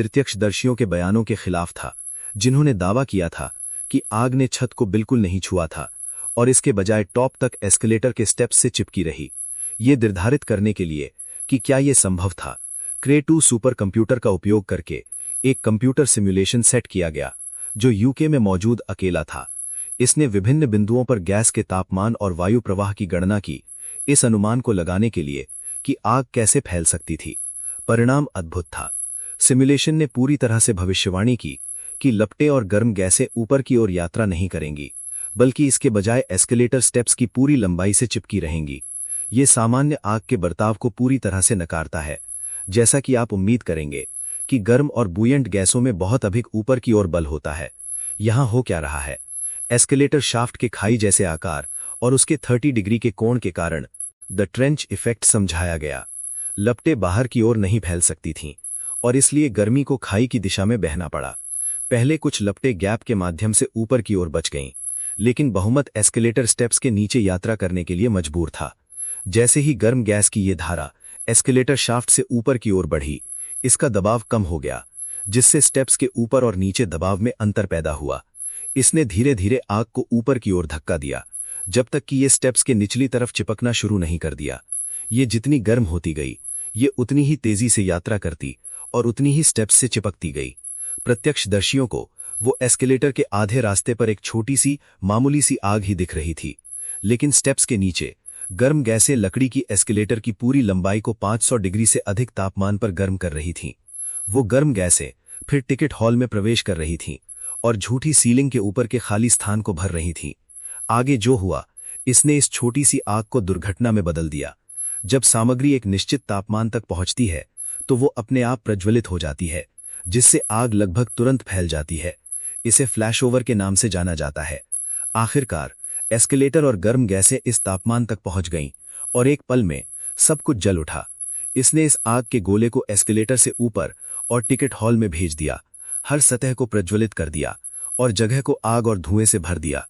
प्रत्यक्षदर्शियों के बयानों के खिलाफ था, जिन्होंने दावा किया था कि आग ने छत को बिल्कुल नहीं छुआ था और इसके बजाय टॉप तक एस्केलेटर के स्टेप्स से चिपकी रही। ये निर्धारित करने के लिए कि क्या यह संभव था, क्रे 2 सुपर कंप्यूटर का उपयोग करके एक कंप्यूटर सिमुलेशन सेट किया गया, जो यूके में मौजूद अकेला था। इसने विभिन्न बिंदुओं पर गैस के तापमान और वायु प्रवाह की गणना की, इस अनुमान को लगाने के लिए कि आग कैसे फैल सकती थी। परिणाम अद्भुत था। सिमुलेशन ने पूरी तरह से भविष्यवाणी की कि लपटें और गर्म गैसें ऊपर की ओर यात्रा नहीं करेंगी, बल्कि इसके बजाय एस्केलेटर स्टेप्स की पूरी लंबाई से चिपकी रहेंगी। ये सामान्य आग के बर्ताव को पूरी तरह से नकारता है। जैसा कि आप उम्मीद करेंगे कि गर्म और बुयंट गैसों में बहुत अधिक ऊपर की ओर बल होता है। यहां हो क्या रहा है? एस्केलेटर शाफ्ट के खाई जैसे आकार और उसके 30 डिग्री के कोण के कारण द ट्रेंच इफेक्ट समझाया गया। लपटें बाहर की ओर नहीं फैल सकती थीं और इसलिए गर्मी को खाई की दिशा में बहना पड़ा। पहले कुछ लपटें गैप के माध्यम से ऊपर की ओर बच गईं, लेकिन बहुमत एस्केलेटर स्टेप्स के नीचे यात्रा करने के लिए मजबूर था। जैसे ही गर्म गैस की ये धारा एस्केलेटर शाफ्ट से ऊपर की ओर बढ़ी, इसका दबाव कम हो गया, जिससे स्टेप्स के ऊपर और नीचे दबाव में अंतर पैदा हुआ। इसने धीरे धीरे आग को ऊपर की ओर धक्का दिया, जब तक कि ये स्टेप्स के निचली तरफ चिपकना शुरू नहीं कर दिया। ये जितनी गर्म होती गई, ये उतनी ही तेजी से यात्रा करती और उतनी ही स्टेप्स से चिपकती गई। प्रत्यक्षदर्शियों को वो एस्केलेटर के आधे रास्ते पर एक छोटी सी मामूली सी आग ही दिख रही थी, लेकिन स्टेप्स के नीचे गर्म गैसें लकड़ी की एस्केलेटर की पूरी लंबाई को 500 डिग्री से अधिक तापमान पर गर्म कर रही थीं। वो गर्म गैसें फिर टिकट हॉल में प्रवेश कर रही थीं और झूठी सीलिंग के ऊपर के खाली स्थान को भर रही थीं। आगे जो हुआ, इसने इस छोटी सी आग को दुर्घटना में बदल दिया। जब सामग्री एक निश्चित तापमान तक पहुंचती है, तो वो अपने आप प्रज्वलित हो जाती है, जिससे आग लगभग तुरंत फैल जाती है। इसे फ्लैशओवर के नाम से जाना जाता है। आखिरकार एस्केलेटर और गर्म गैसें इस तापमान तक पहुंच गईं और एक पल में सब कुछ जल उठा। इसने इस आग के गोले को एस्केलेटर से ऊपर और टिकट हॉल में भेज दिया, हर सतह को प्रज्वलित कर दिया और जगह को आग और धुएं से भर दिया।